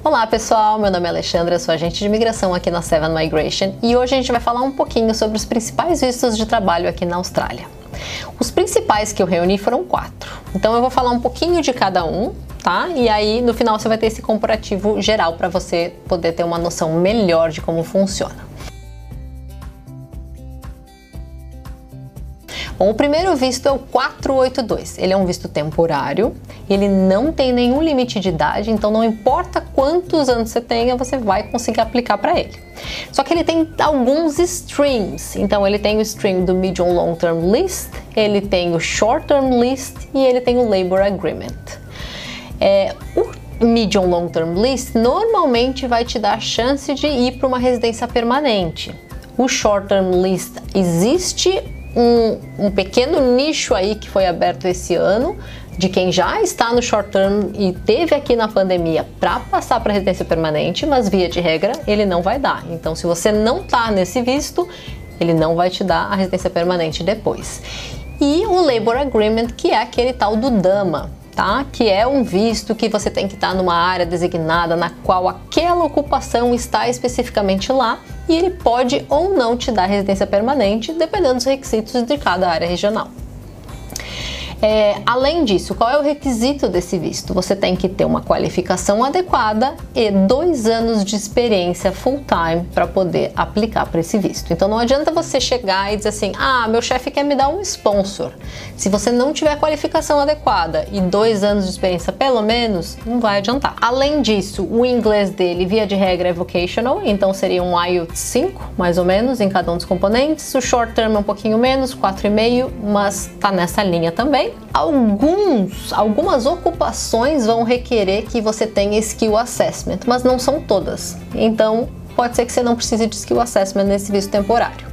Olá pessoal, meu nome é Alexandra, sou agente de imigração aqui na Seven Migration e hoje a gente vai falar um pouquinho sobre os principais vistos de trabalho aqui na Austrália. Os principais que eu reuni foram 4, então eu vou falar um pouquinho de cada um, tá? E aí no final você vai ter esse comparativo geral para você poder ter uma noção melhor de como funciona. Bom, o primeiro visto é o 482, ele é um visto temporário, ele não tem nenhum limite de idade, então não importa quantos anos você tenha, você vai conseguir aplicar para ele. Só que ele tem alguns streams, então ele tem o stream do Medium Long Term List, ele tem o Short Term List e ele tem o Labor Agreement. O Medium Long Term List normalmente vai te dar a chance de ir para uma residência permanente. O Short Term List existe um pequeno nicho aí que foi aberto esse ano de quem já está no short term e teve aqui na pandemia para passar para residência permanente, mas via de regra ele não vai dar. Então, se você não está nesse visto, ele não vai te dar a residência permanente depois. E o Labor Agreement, que é aquele tal do DAMA, tá? Que é um visto que você tem que estar numa área designada na qual aquela ocupação está especificamente lá e ele pode ou não te dar residência permanente, dependendo dos requisitos de cada área regional. Além disso, qual é o requisito desse visto? Você tem que ter uma qualificação adequada e 2 anos de experiência full-time para poder aplicar para esse visto. Então não adianta você chegar e dizer assim, meu chefe quer me dar um sponsor. Se você não tiver qualificação adequada e 2 anos de experiência pelo menos, não vai adiantar. Além disso, o inglês dele, via de regra, é vocational, então seria um IELTS 5, mais ou menos, em cada um dos componentes. O short term é um pouquinho menos, 4,5, mas tá nessa linha também. Algumas ocupações vão requerer que você tenha Skill Assessment, mas não são todas. Então, pode ser que você não precise de Skill Assessment nesse visto temporário.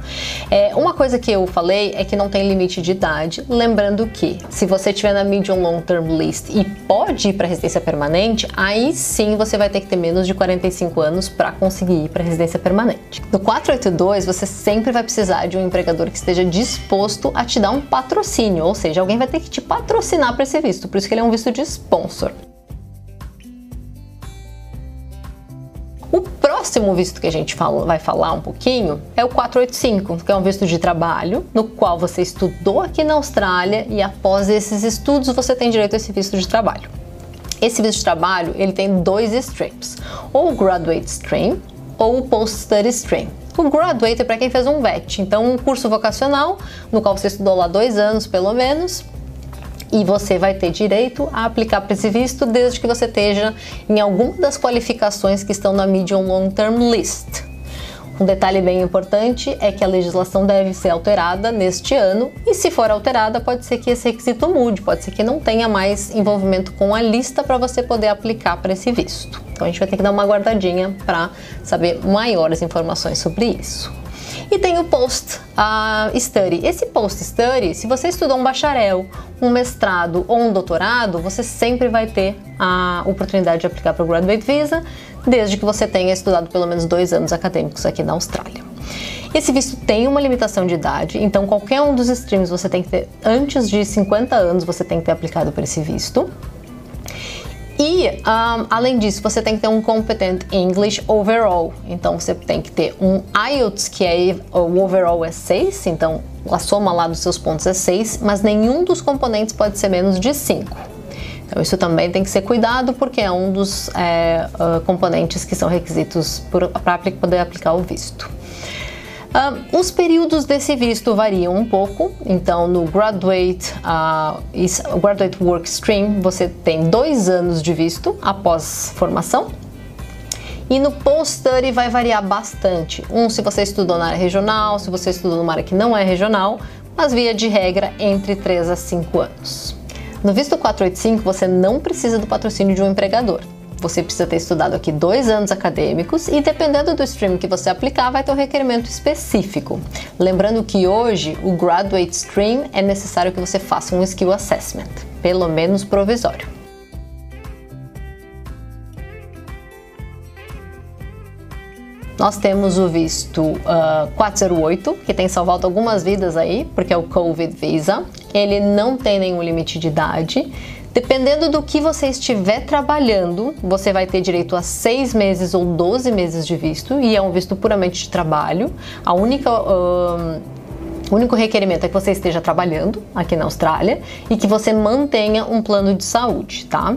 Uma coisa que eu falei é que não tem limite de idade, lembrando que se você estiver na Medium Long Term List e pode ir para residência permanente, aí sim você vai ter que ter menos de 45 anos para conseguir ir para residência permanente. No 482, você sempre vai precisar de um empregador que esteja disposto a te dar um patrocínio, ou seja, alguém vai ter que te patrocinar para esse visto, por isso que ele é um visto de sponsor. O próximo visto que a gente vai falar um pouquinho é o 485, que é um visto de trabalho, no qual você estudou aqui na Austrália e após esses estudos você tem direito a esse visto de trabalho. Esse visto de trabalho, ele tem 2 streams, ou o Graduate Stream ou o Post-Study Stream. O Graduate é para quem fez um VET, então um curso vocacional, no qual você estudou lá 2 anos pelo menos, e você vai ter direito a aplicar para esse visto desde que você esteja em alguma das qualificações que estão na Medium Long Term List. Um detalhe bem importante é que a legislação deve ser alterada neste ano e se for alterada pode ser que esse requisito mude, pode ser que não tenha mais envolvimento com a lista para você poder aplicar para esse visto. Então a gente vai ter que dar uma guardadinha para saber maiores informações sobre isso. E tem o Post-Study. Esse Post-Study, se você estudou um bacharel, um mestrado ou um doutorado, você sempre vai ter a oportunidade de aplicar para o Graduate Visa, desde que você tenha estudado pelo menos 2 anos acadêmicos aqui na Austrália. Esse visto tem uma limitação de idade, então qualquer um dos streams você tem que ter, antes de 50 anos, você tem que ter aplicado para esse visto. E, além disso, você tem que ter um Competent English Overall. Então, você tem que ter um IELTS, que o overall é 6, então a soma lá dos seus pontos é 6, mas nenhum dos componentes pode ser menos de 5. Então, isso também tem que ser cuidado, porque é um dos componentes que são requisitos para poder aplicar o visto. Os períodos desse visto variam um pouco, então no Graduate Work Stream você tem 2 anos de visto após formação e no Post-Study vai variar bastante, se você estudou na área regional, se você estudou numa área que não é regional, mas via de regra entre 3 a 5 anos. No visto 485 você não precisa do patrocínio de um empregador. Você precisa ter estudado aqui 2 anos acadêmicos e dependendo do stream que você aplicar, vai ter um requerimento específico. Lembrando que hoje o Graduate Stream é necessário que você faça um Skill Assessment, pelo menos provisório. Nós temos o visto 408, que tem salvado algumas vidas aí, porque é o Covid Visa. Ele não tem nenhum limite de idade. Dependendo do que você estiver trabalhando, você vai ter direito a 6 meses ou 12 meses de visto, e é um visto puramente de trabalho. O único requerimento é que você esteja trabalhando aqui na Austrália e que você mantenha um plano de saúde, tá?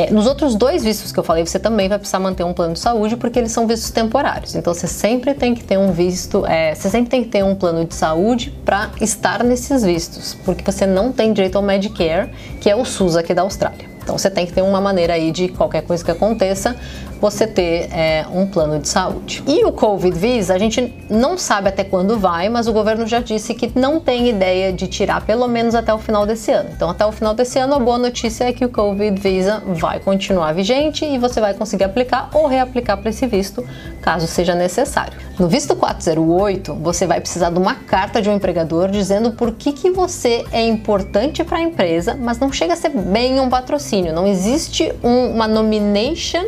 Nos outros 2 vistos que eu falei, você também vai precisar manter um plano de saúde, porque eles são vistos temporários. Então você sempre tem que ter um visto, você sempre tem que ter um plano de saúde para estar nesses vistos, porque você não tem direito ao Medicare, que é o SUS aqui da Austrália. Então você tem que ter uma maneira aí de qualquer coisa que aconteça, você ter um plano de saúde. E o Covid Visa, a gente não sabe até quando vai, mas o governo já disse que não tem ideia de tirar pelo menos até o final desse ano. Então até o final desse ano a boa notícia é que o Covid Visa vai continuar vigente e você vai conseguir aplicar ou reaplicar para esse visto, caso seja necessário. No visto 408, você vai precisar de uma carta de um empregador dizendo por que você é importante para a empresa, mas não chega a ser bem um patrocínio. Não existe uma nomination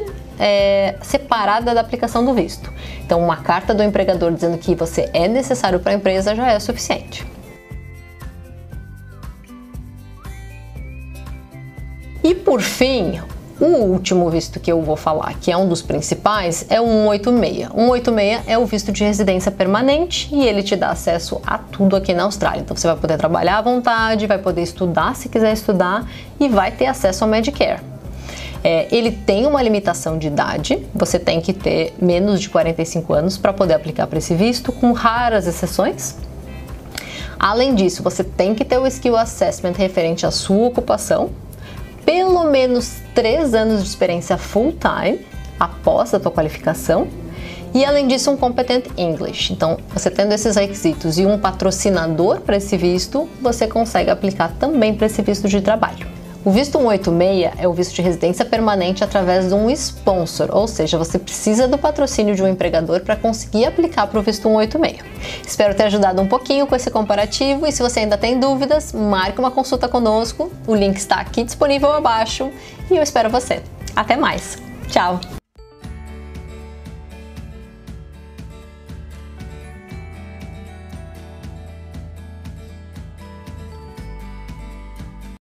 separada da aplicação do visto. Então, uma carta do empregador dizendo que você é necessário para a empresa já é suficiente. E por fim, o último visto que eu vou falar, que é um dos principais, é o 186. O 186 é o visto de residência permanente e ele te dá acesso a tudo aqui na Austrália. Então você vai poder trabalhar à vontade, vai poder estudar se quiser estudar e vai ter acesso ao Medicare. Ele tem uma limitação de idade, você tem que ter menos de 45 anos para poder aplicar para esse visto, com raras exceções. Além disso, você tem que ter o Skill Assessment referente à sua ocupação, pelo menos 3 anos de experiência full-time após a tua qualificação, e além disso um Competent English. Então, você tendo esses requisitos e um patrocinador para esse visto, você consegue aplicar também para esse visto de trabalho. O visto 186 é o visto de residência permanente através de um sponsor, ou seja, você precisa do patrocínio de um empregador para conseguir aplicar para o visto 186. Espero ter ajudado um pouquinho com esse comparativo e se você ainda tem dúvidas, marque uma consulta conosco, o link está aqui disponível abaixo e eu espero você. Até mais! Tchau!